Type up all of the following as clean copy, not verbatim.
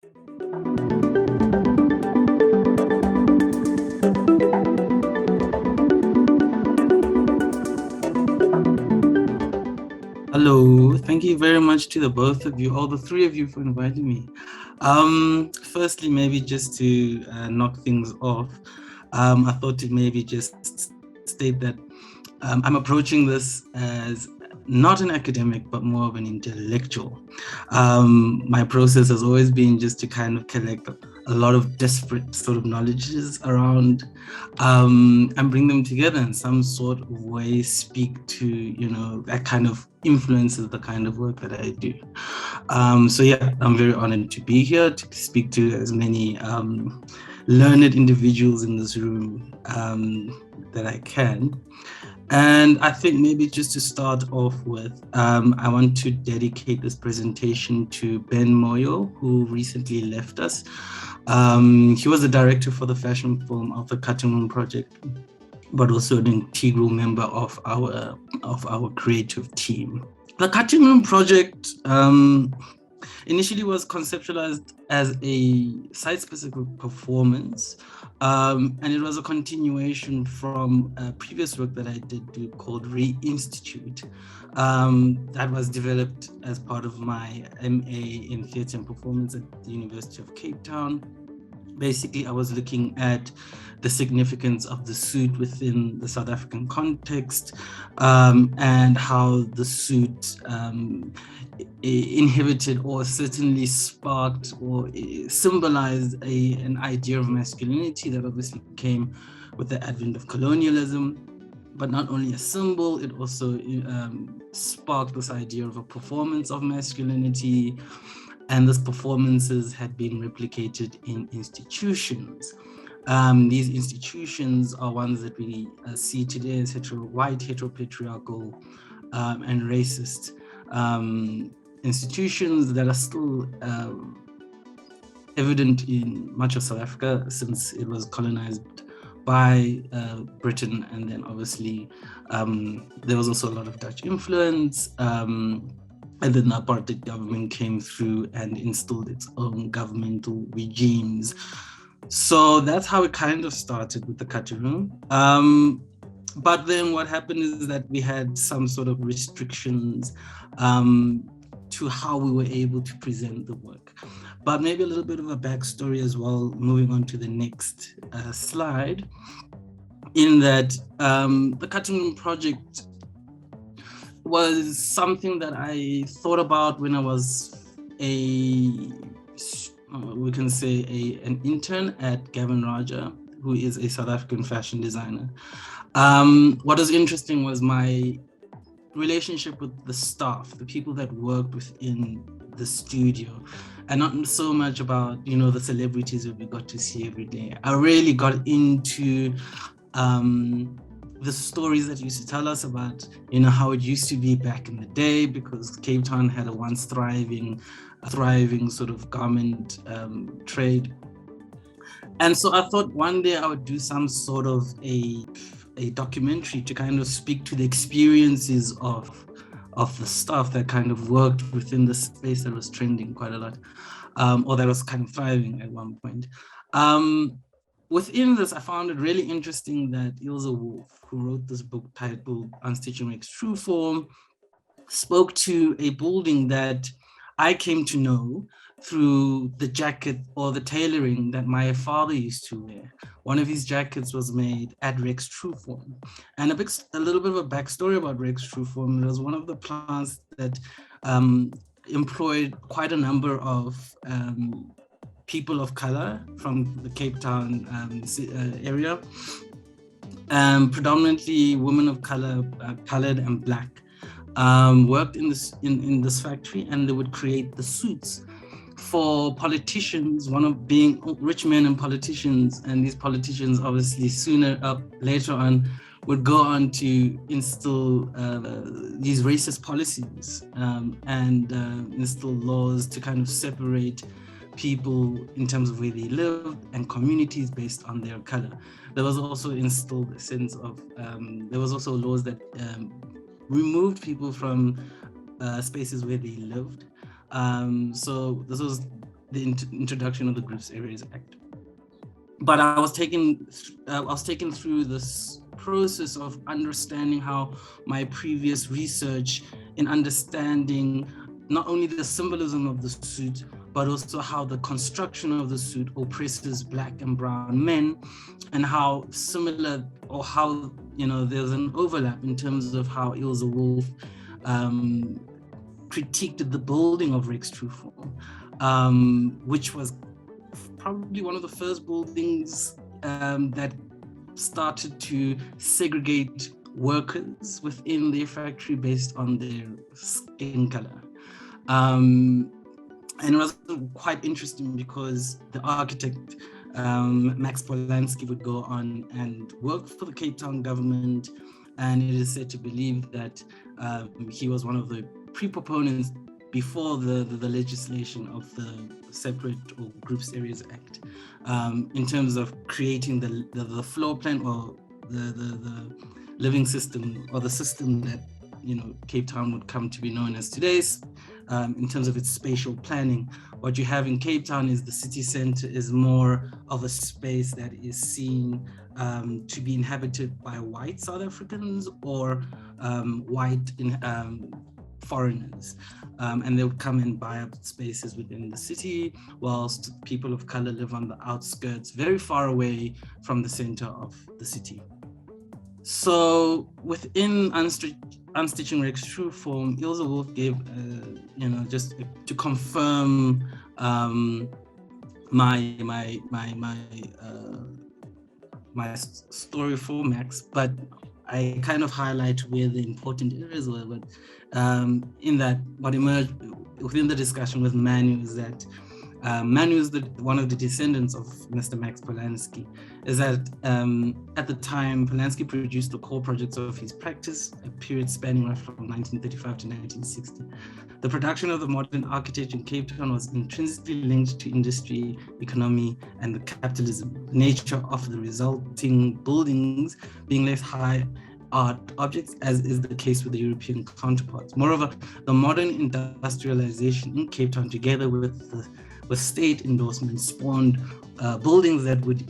Hello, thank you very much to the both of you, all the three of you, for inviting me. Firstly, maybe just to knock things off, I thought to maybe just state that I'm approaching this as not an academic, but more of an intellectual. My process has always been just to kind of collect a lot of disparate sort of knowledges around and bring them together in some sort of way, speak to, that kind of influences the kind of work that I do. So yeah, I'm very honored to be here to speak to as many learned individuals in this room that I can. And I think maybe just to start off with, I want to dedicate this presentation to Ben Moyo, who recently left us. He was the director for the fashion film of the Cutting Room Project, but also an integral member of our creative team. The Cutting Room Project initially was conceptualized as a site-specific performance, and it was a continuation from a previous work that I did do called Re-Institute, that was developed as part of my MA in Theatre and Performance at the University of Cape Town. Basically, I was looking at the significance of the suit within the South African context, and how the suit inhibited or certainly sparked or symbolized an idea of masculinity that obviously came with the advent of colonialism. But not only a symbol, it also sparked this idea of a performance of masculinity. And these performances had been replicated in institutions. These institutions are ones that we see today as white, heteropatriarchal, and racist institutions that are still evident in much of South Africa since it was colonized by Britain. And then obviously there was also a lot of Dutch influence. And then the apartheid government came through and installed its own governmental regimes. So that's how it kind of started with the Cutting Room. But then what happened is that we had some sort of restrictions to how we were able to present the work. But maybe a little bit of a backstory as well, moving on to the next slide, in that the Cutting Room Project was something that I thought about when I was an intern at Gavin Raja, who is a South African fashion designer. What was interesting was my relationship with the staff, the people that worked within the studio, and not so much about, the celebrities that we got to see every day. I really got into the stories that used to tell us about, how it used to be back in the day, because Cape Town had a once thriving sort of garment trade. And so I thought one day I would do some sort of a documentary to kind of speak to the experiences of the staff that kind of worked within the space that was trending quite a lot, or that was kind of thriving at one point. Within this, I found it really interesting that Ilse Wolff, who wrote this book titled Unstitching Makes True Form, spoke to a building that I came to know through the jacket or the tailoring that my father used to wear. One of his jackets was made at Rex Trueform. And a little bit of a backstory about Rex Trueform. It was one of the plants that employed quite a number of people of color from the Cape Town area, predominantly women of color, colored and black, worked in this factory, and they would create the suits for politicians, one of being rich men and politicians. And these politicians obviously later on would go on to instill these racist policies and instill laws to kind of separate people in terms of where they live and communities based on their color. There was also instilled a sense of, there was also laws that removed people from spaces where they lived. So this was the introduction of the Groups Areas Act. But I was taken through this process of understanding how my previous research in understanding not only the symbolism of the suit, but also how the construction of the suit oppresses Black and brown men, and how similar, or how, there's an overlap in terms of how Ilse Wolff critiqued the building of Rex Trueform, which was probably one of the first buildings that started to segregate workers within their factory based on their skin color. And it was quite interesting because the architect, Max Polanski, would go on and work for the Cape Town government, and it is said to believe that he was one of the pre-proponents before the legislation of the Separate or Groups Areas Act, in terms of creating the floor plan, or the living system, or the system that Cape Town would come to be known as today's. In terms of its spatial planning, what you have in Cape Town is the city center is more of a space that is seen to be inhabited by white South Africans or white foreigners, and they would come and buy up spaces within the city, whilst people of color live on the outskirts, very far away from the center of the city. So within Unstitching Rex Trueform, Ilse Wolff gave, just to confirm my story for Max, but I kind of highlight where the important areas were. But in that, what emerged within the discussion with Manu is that Manu is one of the descendants of Mr. Max Polanski, is that at the time, Polanski produced the core projects of his practice, a period spanning from 1935 to 1960. The production of the modern architecture in Cape Town was intrinsically linked to industry, economy, and the capitalism. The nature of the resulting buildings being less high art objects, as is the case with the European counterparts. Moreover, the modern industrialization in Cape Town, together with state endorsement, spawned buildings that would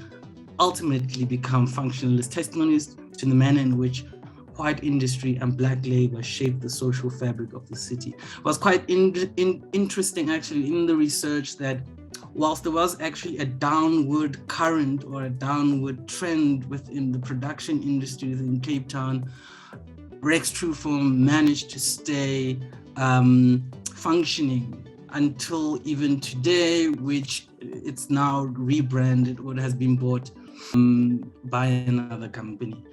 ultimately become functionalist testimonies to the manner in which white industry and Black labor shaped the social fabric of the city. It was quite interesting actually in the research that whilst there was actually a downward current or a downward trend within the production industries in Cape Town, Rex Trueform managed to stay functioning until even today, which it's now rebranded or has been bought by another company.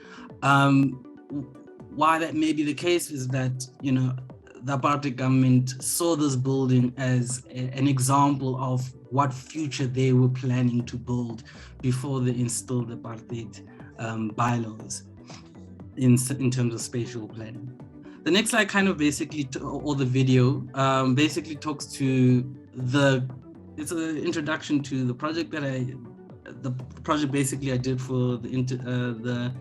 Why that may be the case is that, the apartheid government saw this building as an example of what future they were planning to build before they instilled the apartheid bylaws in terms of spatial planning. The next slide kind of basically, or the video, basically talks to it's an introduction to the project that the project basically I did for the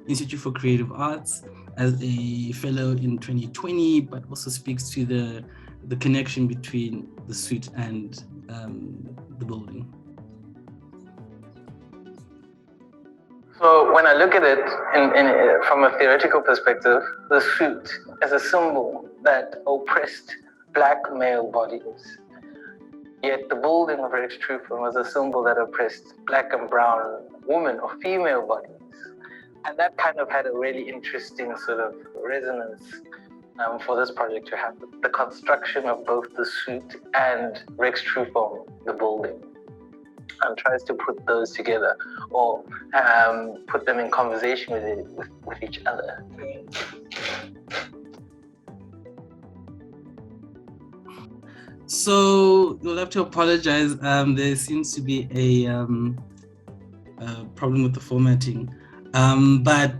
Institute for Creative Arts as a fellow in 2020, but also speaks to the connection between the suit and the building. So when I look at it from a theoretical perspective, the suit as a symbol that oppressed Black male bodies, yet the building of Rex Trueform was a symbol that oppressed Black and brown women or female bodies. And that kind of had a really interesting sort of resonance for this project to have the construction of both the suit and Rex Trueform, the building, and tries to put those together or put them in conversation with each other. So you'll have to apologize. There seems to be a problem with the formatting. But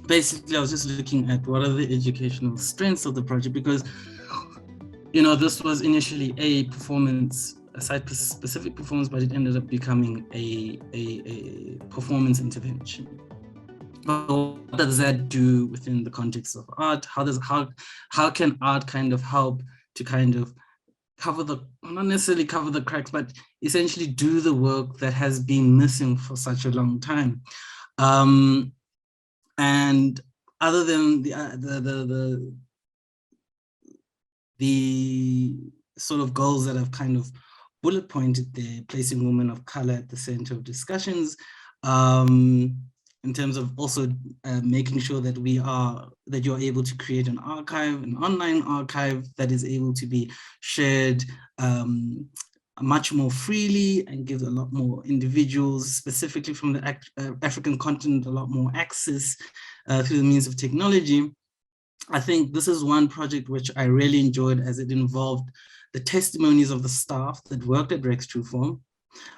basically, I was just looking at what are the educational strengths of the project, because, this was initially a site-specific performance, but it ended up becoming a performance intervention. But what does that do within the context of art? How can art kind of help to kind of not necessarily cover the cracks, but essentially do the work that has been missing for such a long time. And other than the sort of goals that I've kind of bullet pointed there, placing women of color at the center of discussions, in terms of also making sure that you're able to create an archive, an online archive that is able to be shared much more freely and gives a lot more individuals, specifically from the African continent, a lot more access through the means of technology. I think this is one project which I really enjoyed, as it involved the testimonies of the staff that worked at Rex Trueform,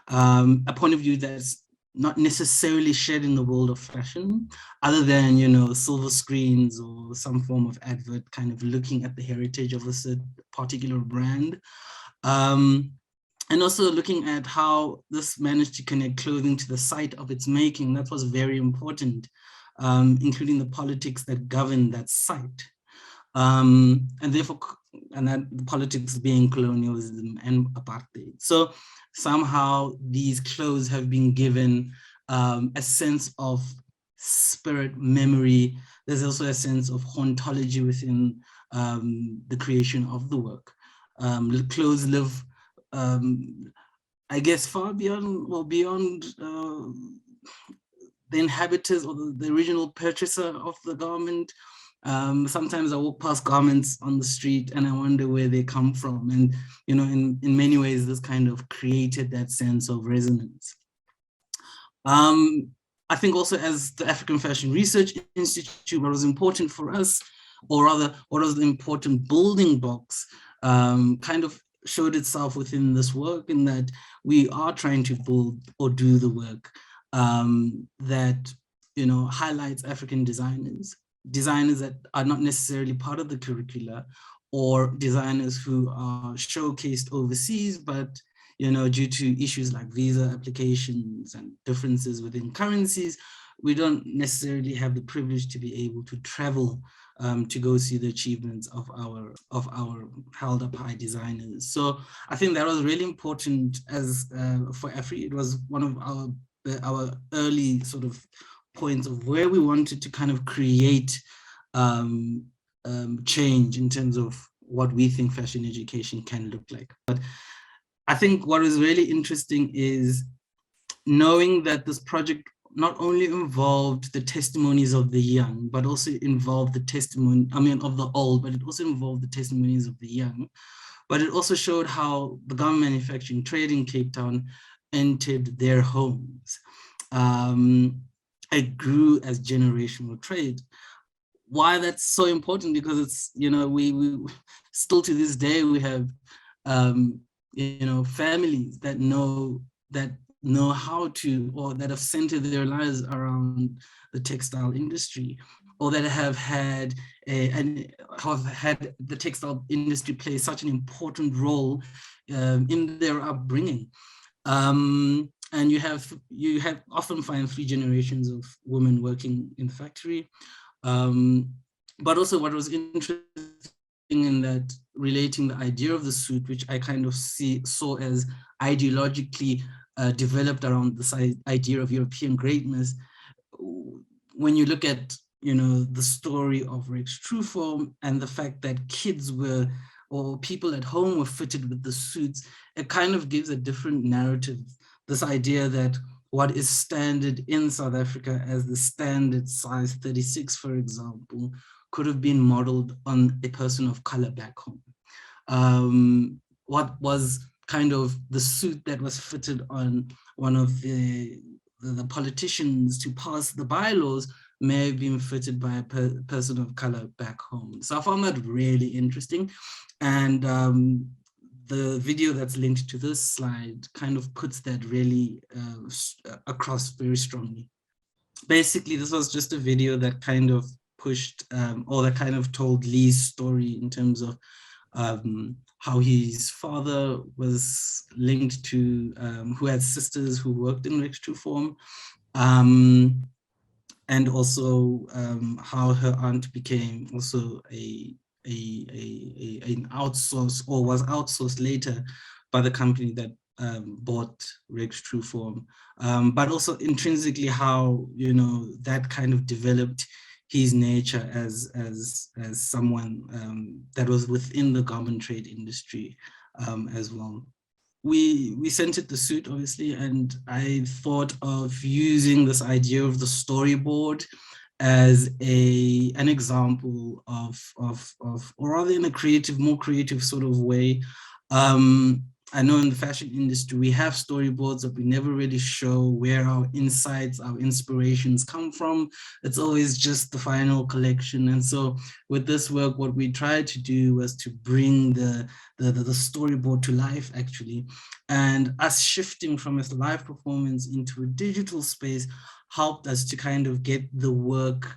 a point of view that's not necessarily shared in the world of fashion, other than, you know, silver screens or some form of advert kind of looking at the heritage of a particular brand. And also looking at how this managed to connect clothing to the site of its making. That was very important, including the politics that govern that site. And therefore, and that the politics being colonialism and apartheid. So somehow these clothes have been given a sense of spirit, memory. There's also a sense of hauntology within the creation of the work. Clothes live, I guess, far beyond, well, beyond the inhabitants or the original purchaser of the garment. Sometimes I walk past garments on the street and I wonder where they come from. And, you know, in many ways, this kind of created that sense of resonance. I think also as the African Fashion Research Institute, what was important for us, or rather, what was the important building blocks, kind of showed itself within this work, in that we are trying to build or do the work that, you know, highlights African designers that are not necessarily part of the curricula, or designers who are showcased overseas, but, you know, due to issues like visa applications and differences within currencies, we don't necessarily have the privilege to be able to travel to go see the achievements of our held up high designers. So I think that was really important as for Afri. It was one of our early sort of points of where we wanted to kind of create change in terms of what we think fashion education can look like. But I think what is really interesting is knowing that this project not only involved the testimonies of the young, but also involved the of the old, but it also involved the testimonies of the young. But it also showed how the garment manufacturing trade in Cape Town entered their homes. It grew as generational trade. Why that's so important? Because it's, you know, we still to this day, we have, you know, families that know how to, or that have centered their lives around the textile industry, or that have had the textile industry play such an important role in their upbringing. And you have often find 3 generations of women working in the factory. But also what was interesting in that, relating the idea of the suit, which I kind of saw as ideologically developed around this idea of European greatness. When you look at, you know, the story of Rex Trueform and the fact that kids were, or people at home were fitted with the suits, it kind of gives a different narrative. This idea that what is standard in South Africa as the standard size 36, for example, could have been modeled on a person of color back home. What was kind of the suit that was fitted on one of the politicians to pass the bylaws may have been fitted by a person of color back home. So I found that really interesting. And the video that's linked to this slide kind of puts that really across very strongly. Basically, this was just a video that kind of pushed, or that kind of told Lee's story in terms of how his father was linked to, who had sisters who worked in Rex Trueform, and also how her aunt became also a an outsource, or was outsourced later by the company that bought Rex Trueform, but also intrinsically how, that kind of developed his nature as someone that was within the garment trade industry as well. We centered the suit, obviously, and I thought of using this idea of the storyboard as an example of, or rather in a more creative sort of way. I know in the fashion industry, we have storyboards, but we never really show where our insights, our inspirations come from. It's always just the final collection. And so with this work, what we tried to do was to bring the storyboard to life, actually. And us shifting from a live performance into a digital space helped us to kind of get the work,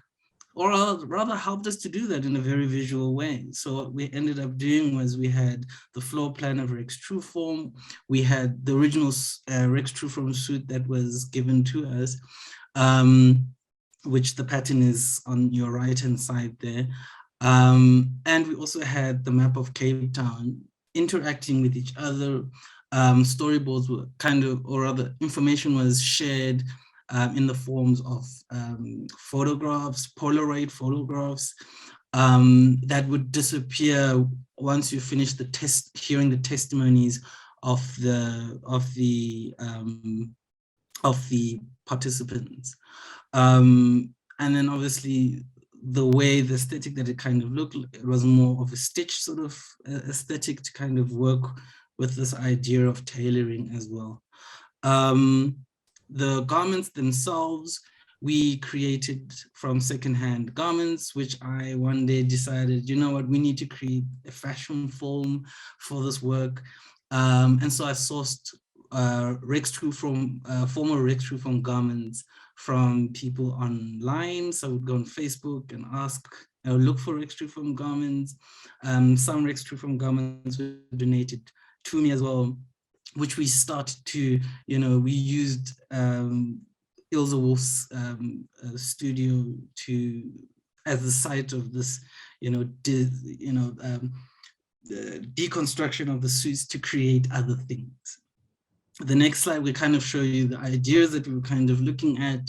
or rather helped us to do that in a very visual way. So what we ended up doing was we had the floor plan of Rex Trueform, we had the original Rex Trueform suit that was given to us, um, which the pattern is on your right-hand side there. And we also had the map of Cape Town interacting with each other. Storyboards were kind of, or rather information was shared in the forms of photographs, Polaroid photographs, that would disappear once you finish hearing the testimonies of the participants. And then obviously the way the aesthetic that it kind of looked, it was more of a stitch sort of aesthetic to kind of work with this idea of tailoring as well. Um, the garments themselves, we created from secondhand garments, which I one day decided, you know what, we need to create a fashion form for this work. And so I sourced former Rex Trueform garments from people online. So I would go on Facebook and I would look for Rex Trueform garments. Some Rex Trueform garments were donated to me as well, which we started to, we used Ilse Wolf's studio as the site of this, deconstruction of the suits to create other things. The next slide, we kind of show you the ideas that we were kind of looking at.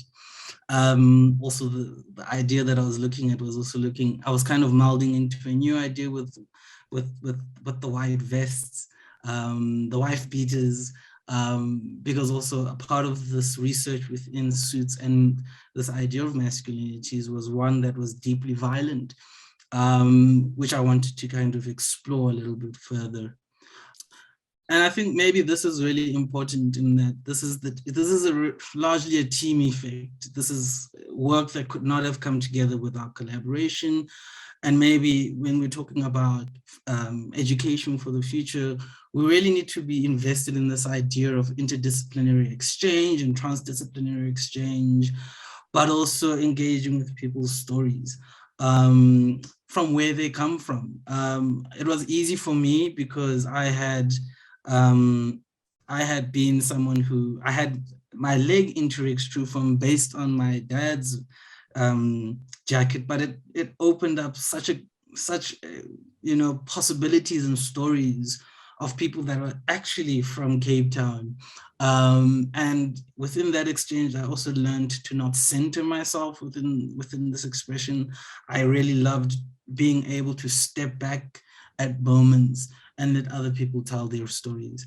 Also, the idea that I was looking at was also I was kind of melding into a new idea with the white vests, the wife beaters, because also a part of this research within suits and this idea of masculinities was one that was deeply violent, which I wanted to kind of explore a little bit further. And I think maybe this is really important in that this is largely a team effect. This is work that could not have come together without collaboration. And maybe when we're talking about education for the future, we really need to be invested in this idea of interdisciplinary exchange and transdisciplinary exchange, but also engaging with people's stories from where they come from. It was easy for me because I had been someone who I had my leg into Rex Trueform based on my dad's jacket, but it opened up such possibilities and stories of people that are actually from Cape Town. And within that exchange, I also learned to not center myself within this expression. I really loved being able to step back at moments and let other people tell their stories.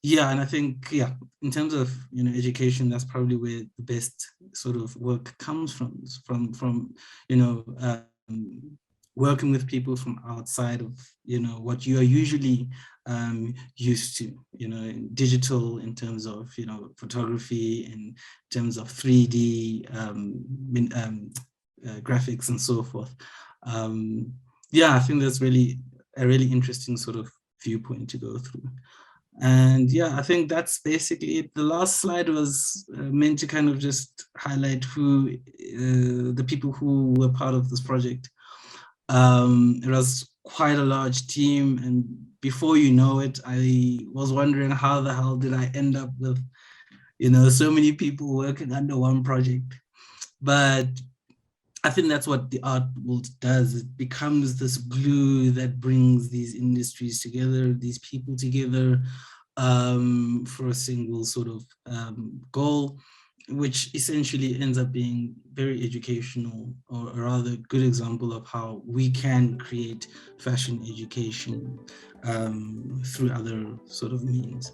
Yeah, and I think, in terms of, education, that's probably where the best sort of work comes from, working with people from outside of, what you are usually used to, in digital, in terms of, photography, in terms of 3D graphics and so forth. Yeah, I think that's really a really interesting sort of viewpoint to go through. And yeah, I think that's basically it. The last slide was meant to kind of just highlight the people who were part of this project. It was quite a large team, and before you know it, I was wondering how the hell did I end up with, so many people working under one project. But I think that's what the art world does. It becomes this glue that brings these industries together, these people together, for a single sort of goal, which essentially ends up being very educational, or a rather good example of how we can create fashion education through other sort of means.